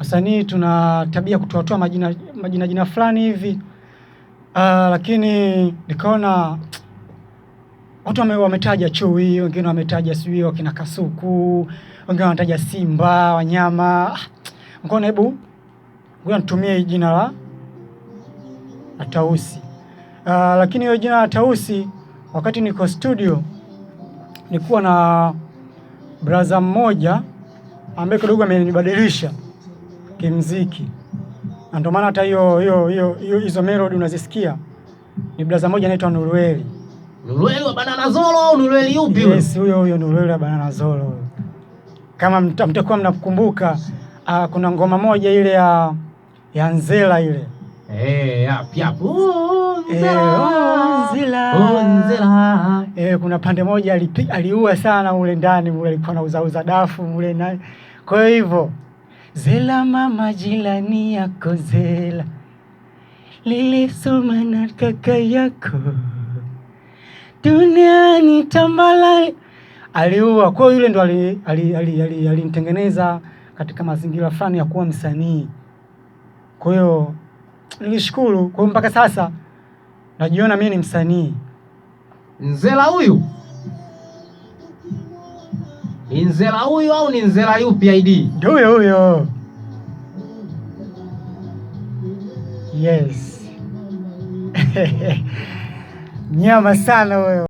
wasanii tuna tabia kutoa majina fulani hivi. Lakini nikaona watu wametaja chui, wengine wametaja sijui wakina Kasuku, wengine wanataja simba, wanyama. Nikaona hebu ngoja nitumie jina la Tausi. Lakini hiyo jina la Tausi, wakati niko studio nilikuwa na brother mmoja ambaye kidogo amenibadilisha kimuziki. Na ndio maana hata hizo melody unazisikia ni brother mmoja anaitwa Nurueli. Nurueli wa Banana Zolo au Nurueli yupi huyo? Yes, huyo Nurueli wa Banana Zolo. Kama mtakuwa mnakumbuka, kuna ngoma moja ile ya Nzela ile. Yapo. Nzela. Kuna pande moja aliua sana ule ndani, ule alikuwa anauza dafu ule naye. Kwa hivyo Zela mama jilani yako Zela, lilisoma na kaka yako, duniani tambalale. Aliua. Kwa hiyo yule ndo alinitengeneza katika mazingira fulani ya kuwa msanii. Kwa hiyo nilishukuru. Kwa mpaka sasa najiona mimi ni msanii. Nzela huyu? Ni Nzela huyu au ni Nzela yupi ID? Ndio huyo. Yes. Nyama sana huyo.